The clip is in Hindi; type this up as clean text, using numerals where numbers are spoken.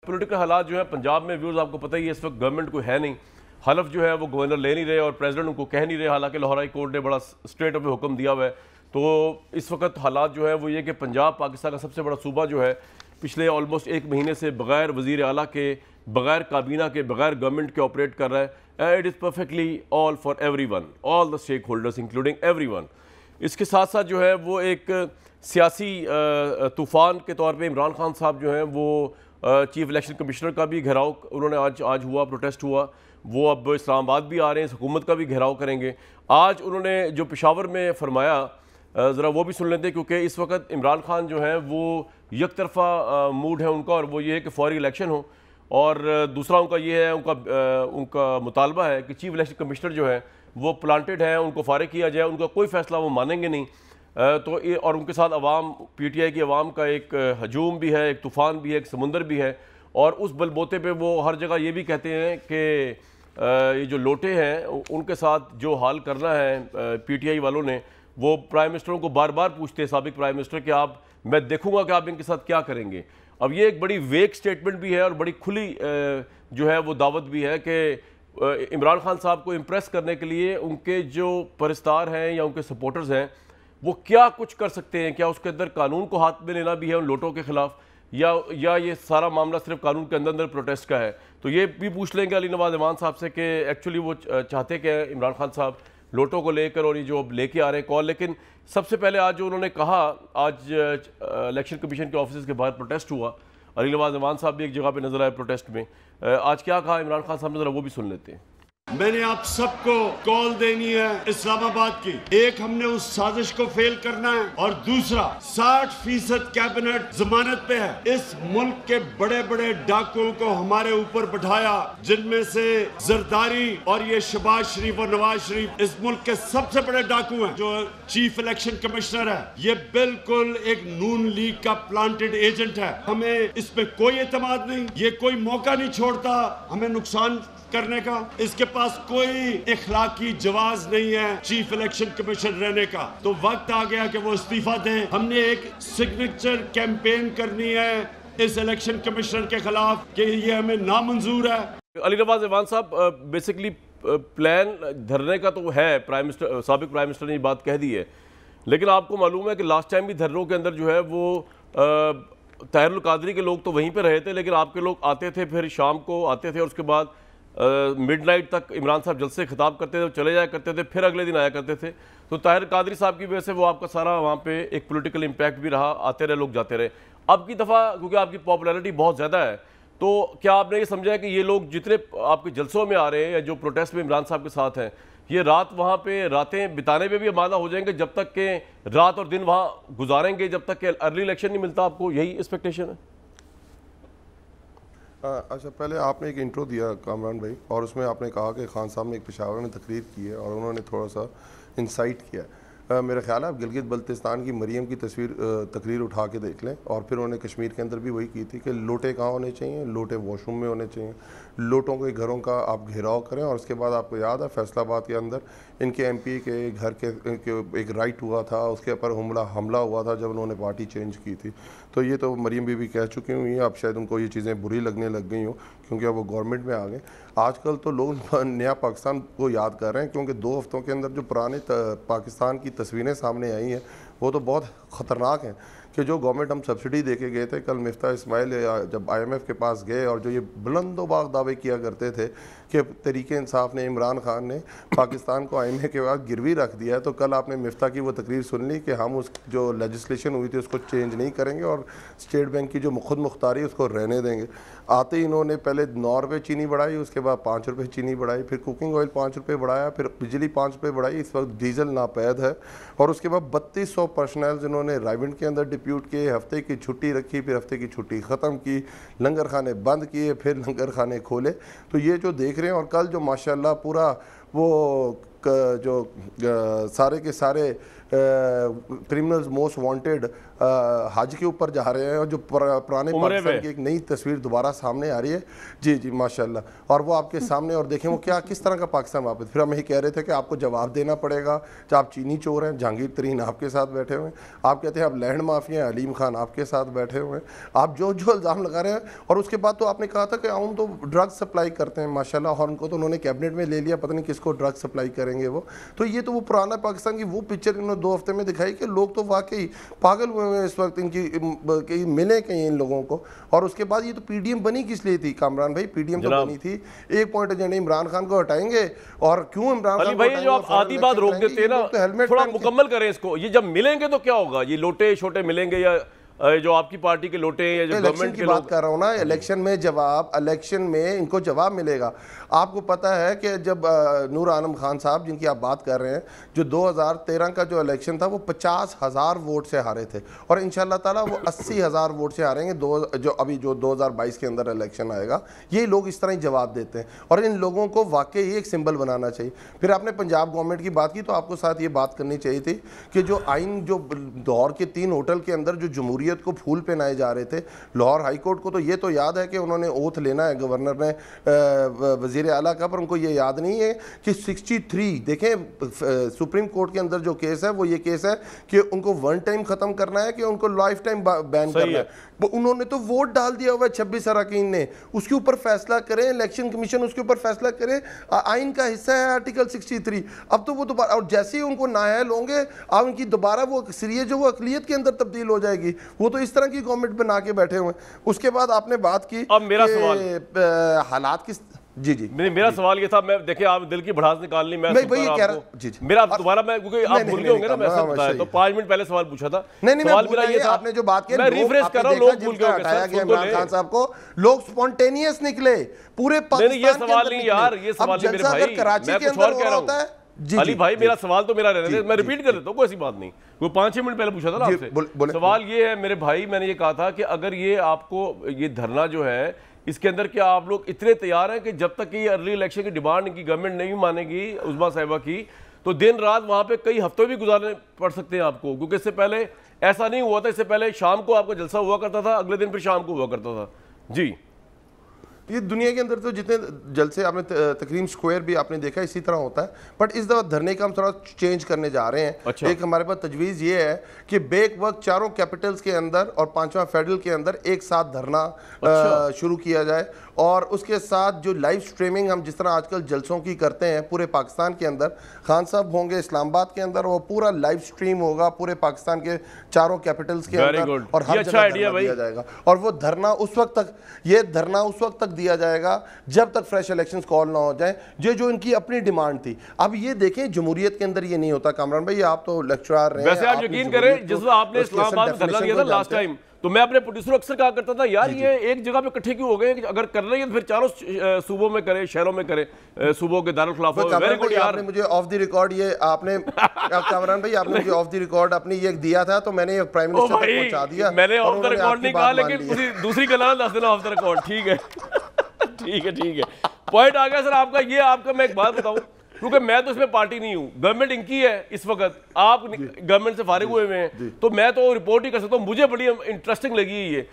पॉलिटिकल हालात जो है पंजाब में व्यूज़ आपको पता ही है, इस वक्त गवर्नमेंट कोई है नहीं। हलफ जो है वो गवर्नर ले नहीं रहे और प्रेसिडेंट उनको कह नहीं रहे, हालांकि लाहौर हाई कोर्ट ने बड़ा स्ट्रेट अवे हुक्म दिया हुआ है। तो इस वक्त हालात जो है वो ये कि पंजाब पाकिस्तान का सबसे बड़ा सूबा जो है पिछले ऑलमोस्ट एक महीने से बगैर वज़ीर आला के, बगैर काबीना के, बगैर गवर्नमेंट के ऑपरेट कर रहा है। It is perfectly all for everyone, all the stakeholders including everyone. इसके साथ साथ जो है वो एक सियासी तूफ़ान के तौर पे इमरान खान साहब जो हैं वो चीफ इलेक्शन कमिश्नर का भी घेराव उन्होंने आज हुआ, प्रोटेस्ट हुआ। वो अब इस्लामाबाद भी आ रहे हैं, हुकूमत का भी घेराव करेंगे। आज उन्होंने जो पेशावर में फरमाया ज़रा वो भी सुन लेते हैं, क्योंकि इस वक्त इमरान खान जो है वो एक तरफा मूड है उनका, और वो ये है कि फौरी इलेक्शन हो, और दूसरा उनका ये है, उनका मुतालबा है कि चीफ इलेक्शन कमिश्नर जो है वो प्लांटेड है, उनको फारिग किया जाए, उनका कोई फैसला वो मानेंगे नहीं। तो ये, और उनके साथ अवाम, पीटीआई की अवाम का एक हजूम भी है, एक तूफ़ान भी है, एक समुंदर भी है। और उस बलबोते पे वो हर जगह ये भी कहते हैं कि ये जो लोटे हैं उनके साथ जो हाल करना है पीटीआई वालों ने, वो प्राइम मिनिस्टरों को बार बार पूछते हैं, साबिक प्राइम मिनिस्टर, कि आप, मैं देखूंगा कि आप इनके साथ क्या करेंगे। अब ये एक बड़ी वेक स्टेटमेंट भी है और बड़ी खुली जो है वो दावत भी है कि इमरान खान साहब को इम्प्रेस करने के लिए उनके जो परस्तार हैं या उनके सपोर्टर्स हैं वो क्या कुछ कर सकते हैं। क्या उसके अंदर कानून को हाथ में लेना भी है उन लोटों के खिलाफ, या ये सारा मामला सिर्फ कानून के अंदर अंदर प्रोटेस्ट का है। तो ये भी पूछ लेंगे अली नवाज ईमान साहब से कि एक्चुअली वो चाहते क्या है इमरान खान साहब लोटों को लेकर, और ये जो अब लेके आ रहे हैं कॉल। लेकिन सबसे पहले आज जो उन्होंने कहा, आज इलेक्शन कमीशन के ऑफिस के बाहर प्रोटेस्ट हुआ, अली नवाज ईमान साहब भी एक जगह पे नजर आए प्रोटेस्ट में। आज क्या कहा इमरान खान साहब ने, जरा वो भी सुन लेते हैं। मैंने आप सबको कॉल देनी है इस्लामाबाद की। एक, हमने उस साजिश को फेल करना है, और दूसरा 60% कैबिनेट जमानत पे है। इस मुल्क के बड़े बड़े डाकुओं को हमारे ऊपर बैठाया, जिनमें से जरदारी और ये शहबाज शरीफ और नवाज शरीफ इस मुल्क के सबसे बड़े डाकू हैं। जो चीफ इलेक्शन कमिश्नर है ये बिल्कुल एक नून लीग का प्लांटेड एजेंट है। हमें इस पे कोई एतमाद नहीं, ये कोई मौका नहीं छोड़ता हमें नुकसान करने का। इसके पास कोई इखलाकी जवाज नहीं है चीफ इलेक्शन कमीशन रहने का। तो वक्त आ गया कि वो इस्तीफा दें। हमने एक सिग्नेचर कैंपेन करनी है इस इलेक्शन कमिश्नर के खिलाफ कि ये हमें नामंजूर है। अली नवाज ईमान साहब, बेसिकली प्लान धरने का तो है, प्राइम मिनिस्टर, साबिक प्राइम मिनिस्टर ने ये बात कह दी है, लेकिन आपको मालूम है कि लास्ट टाइम भी धरनों के अंदर जो है वो ताहिरुल कादरी के लोग तो वहीं पे रहे थे, लेकिन आपके लोग आते थे, फिर शाम को आते थे, और उसके बाद मिडनाइट तक इमरान साहब जलसे खिताब करते थे, चले जाया करते थे, फिर अगले दिन आया करते थे। तो ताहिर कादरी साहब की वजह से वो आपका सारा वहाँ पे एक पॉलिटिकल इम्पैक्ट भी रहा, आते रहे लोग, जाते रहे। अब की दफ़ा क्योंकि आपकी पॉपुलैरिटी बहुत ज़्यादा है, तो क्या आपने ये समझा है कि ये लोग जितने आपके जलसों में आ रहे हैं या जो प्रोटेस्ट में इमरान साहब के साथ हैं, ये रात वहाँ पे रातें बिताने पे भी आमादा हो जाएंगे, जब तक के रात और दिन वहाँ गुजारेंगे, जब तक के अर्ली इलेक्शन नहीं मिलता? आपको यही एक्सपेक्टेशन है? अच्छा, पहले आपने एक इंट्रो दिया कामरान भाई, और उसमें आपने कहा कि खान साहब ने एक पेशावर में तकरीर की है और उन्होंने थोड़ा सा इंसाइट किया है। मेरा ख्याल है आप गिलगित बल्तिस्तान की मरियम की तकरीर उठा के देख लें, और फिर उन्होंने कश्मीर के अंदर भी वही की थी कि लोटे कहाँ होने चाहिए, लोटे वॉशरूम में होने चाहिए। लोटों के घरों का आप घेराव करें, और उसके बाद आपको याद है फैसलाबाद के अंदर इनके एमपी के घर के एक राइट हुआ था, उसके ऊपर हमला हुआ था जब उन्होंने पार्टी चेंज की थी। तो ये तो मरियम बीबी कह चुकी हुई हैं, अब शायद उनको ये चीज़ें बुरी लगने लग गई हों क्योंकि अब वो गवर्नमेंट में आ गए। आजकल तो लोग नया पाकिस्तान को याद कर रहे हैं, क्योंकि 2 हफ्तों के अंदर जो पुराने पाकिस्तान की तस्वीरें सामने आई हैं वो तो बहुत ख़तरनाक हैं। कि जो गवर्नमेंट हम सब्सिडी दे के गए थे, कल मिफ्ता इस्माइल जब IMF के पास गए और जो ये बुलंदोबाग दावे किया करते थे कि तहरीक इंसाफ ने, इमरान खान ने पाकिस्तान को आईने के बाद गिरवी रख दिया है, तो कल आपने मिफ्ता की वो तकरीर सुन ली कि हम उस जो लेजिस्लेशन हुई थी उसको चेंज नहीं करेंगे और स्टेट बैंक की जो खुद मुख्तारी उसको रहने देंगे। आते ही इन्होंने पहले 9 रुपये चीनी बढ़ाई, उसके बाद 5 रुपये चीनी बढ़ाई, फिर कुकिंग ऑयल 5 रुपये बढ़ाया, फिर बिजली 5 रुपये बढ़ाई, इस वक्त डीजल नापैद है। और उसके बाद 3200 पर्सनल इन्होंने रायविंड के अंदर डिप्यूट किए, हफ्ते की छुट्टी रखी, फिर हफ्ते की छुट्टी ख़त्म की, लंगर खाने बंद किए, फिर लंगर खाने खोले। तो ये जो देख रहे हैं, और कल जो माशाल्लाह पूरा वो जो सारे के सारे क्रिमिनल्स मोस्ट वांटेड हज के ऊपर जा रहे हैं और जो पुराने पाकिस्तान की एक नई तस्वीर दोबारा सामने आ रही है। जी जी माशाल्लाह। और वो आपके सामने, और देखें वो क्या किस तरह का पाकिस्तान वापस। फिर हम यही कह रहे थे कि आपको जवाब देना पड़ेगा, चाहे आप चीनी चोर हैं, जहांगीर तरीन आपके साथ बैठे हुए हैं, आप कहते हैं आप लैंड माफिया हैं, अलीम खान आपके साथ बैठे हुए हैं, आप जो जो इल्ज़ाम लगा रहे हैं। और उसके बाद तो आपने कहा था कि हम तो ड्रग्स सप्लाई करते हैं माशाल्लाह, और उनको तो उन्होंने कैबिनेट में ले लिया, पता नहीं किसको ड्रग्स सप्लाई करेंगे वो। तो ये तो वो पुराना पाकिस्तान की वो पिक्चर इन्होंने 2 हफ्ते में दिखाई कि लोग तो वाकई पागल हुए हैं इस वक्त, इनकी मिले कहीं इन लोगों को। और उसके बाद ये तो पीडीएम बनी किस लिए थी कामरान भाई? पीडीएम तो बनी थी एक पॉइंट एजेंडा, इमरान खान को हटाएंगे। और क्यों इमरान खान भाई जो आप आधी बात रोक देते हैं ना, थोड़ा मुकम्मल करें इसको। ये जब मिलेंगे तो क्या होगा? ये लोटे छोटे मिलेंगे या जो आपकी पार्टी के लोटे हैं या जो गवर्नमेंट की बात कर रहा हूँ ना, इलेक्शन में जवाब, इलेक्शन में इनको जवाब मिलेगा। आपको पता है कि जब नूर आलम खान साहब जिनकी आप बात कर रहे हैं, जो 2013 का जो इलेक्शन था वो 50,000 वोट से हारे थे, और इंशाल्लाह ताला वो 80,000 वोट से हारेंगे जो 2022 के अंदर इलेक्शन आएगा। ये लोग इस तरह ही जवाब देते हैं, और इन लोगों को वाकई एक सिंबल बनाना चाहिए। फिर आपने पंजाब गवर्नमेंट की बात की, तो आपको साथ ये बात करनी चाहिए थी कि जो आइन, जो लाहौर के 3 होटल के अंदर जो जमहूरियत को फूल पहनाए जा रहे थे, लाहौर हाई कोर्ट को तो ये तो याद है कि उन्होंने ओथ लेना है गवर्नर ने वजीर आला का, पर उनको ये याद नहीं है कि 63 देखें सुप्रीम कोर्ट के अंदर जो केस है वो ये केस है कि उनको 1 टाइम खत्म करना है कि उनको लाइफ टाइम बैन करना है। उन्होंने तो वोट डाल दिया हुआ है 26 अरकान ने, उसके ऊपर फैसला करें, इलेक्शन कमीशन उसके ऊपर फैसला करे, आइन का हिस्सा है आर्टिकल 63। अब तो वो दोबारा, और जैसे ही उनको नाअहल होंगे अब उनकी दोबारा वो अक्सरियत जो वो अकलियत के अंदर तब्दील हो जाएगी। वो तो इस तरह की गवर्नमेंट बना के बैठे हुए हैं। उसके बाद आपने बात की, अब मेरा सवाल हालात किस, जी जी मेरा सवाल ये था, मैं देखिए आप दिल की भड़ास निकालनी, मैं वही कह रहा हूं जी जी। मेरा दोबारा, मैं क्योंकि आप भूल गए होंगे ना, मैं सब बताया तो 5 मिनट पहले सवाल पूछा था। सवाल मेरा ये था, आपने जो बात की, मैं रिफ्रेश कर रहा हूं, लोग भूल गए होंगे। इमरान खान साहब को लोग स्पॉन्टेनियस निकले पूरे पाकिस्तान। ये सवाल नहीं यार, ये सवाल नहीं मेरे भाई, कराची के अंदर हो रहा होता है। अली भाई मेरा सवाल तो मेरा रहने दे, मैं रिपीट कर देता हूँ, कोई ऐसी बात नहीं। वो 5-6 मिनट पहले पूछा था ना आपसे। सवाल ये है मेरे भाई, मैंने ये कहा था कि अगर ये आपको ये धरना जो है इसके अंदर क्या आप लोग इतने तैयार हैं कि जब तक ये अर्ली इलेक्शन की डिमांड इनकी गवर्नमेंट नहीं मानेगी उस्मा साहिबा की, तो दिन रात वहां पे कई हफ्ते भी गुजारने पड़ सकते हैं आपको? क्योंकि इससे पहले ऐसा नहीं हुआ था, इससे पहले शाम को आपका जलसा हुआ करता था, अगले दिन फिर शाम को हुआ करता था। जी, ये दुनिया के अंदर तो जितने जलसे आपने तकरीम स्क्वायर भी आपने देखा इसी तरह होता है, बट इस दफ़ा धरने का हम थोड़ा चेंज करने जा रहे हैं। अच्छा। एक हमारे पास तजवीज़ ये है कि बेक वक्त 4 कैपिटल्स के अंदर और 5वां फेडरल के अंदर एक साथ धरना शुरू किया जाए, और उसके साथ जो लाइव स्ट्रीमिंग हम जिस तरह आजकल जलसों की करते हैं पूरे पाकिस्तान के अंदर, खान साहब होंगे इस्लामाबाद के अंदर, वो पूरा लाइव स्ट्रीम होगा पूरे पाकिस्तान के 4 कैपिटल्स के अंदर, और हर जगह धरना दिया जाएगा। और वो धरना उस वक्त तक, ये धरना उस वक्त तक दिया जाएगा जब तक फ्रेश इलेक्शंस कॉल ना हो जाए, जो इनकी अपनी डिमांड थी। अब ये देखें जमहूरियत के अंदर ये नहीं होता। कामरान भाई आप तो लेक्चरर रहे हैं, वैसे आप यकीन करें जिस आपने इस्लामाबाद में धरना दिया था लास्ट टाइम, तो मैं अपने प्रोड्यूसर अक्सर कहा करता था यार ये एक जगह पे इकट्ठे क्यों हो गए, अगर कर रही है तो फिर 4 सूबों में करे, शहरों में करे, सूबों के दारुल खिलाफ। वेरी गुड यार, आपने मुझे ऑफ द रिकॉर्ड ये आपने कामरान भाई आपने मुझे ऑफ द रिकॉर्ड अपनी ये दिया था, तो मैंने प्राइम मिनिस्टर तक पहुंचा दिया। मैंने ऑफ द रिकॉर्ड नहीं कहा, लेकिन दूसरी गला दस देना ऑफ द रिकॉर्ड। ठीक है ठीक है ठीक है, पॉइंट आ गया सर आपका। ये आपका मैं एक बात बताऊं, क्योंकि मैं तो इसमें पार्टी नहीं हूं, गवर्नमेंट इनकी है इस वक्त, आप गवर्नमेंट से फारिग हुए हैं, तो मैं तो रिपोर्ट ही कर सकता हूं। मुझे बड़ी इंटरेस्टिंग लगी ये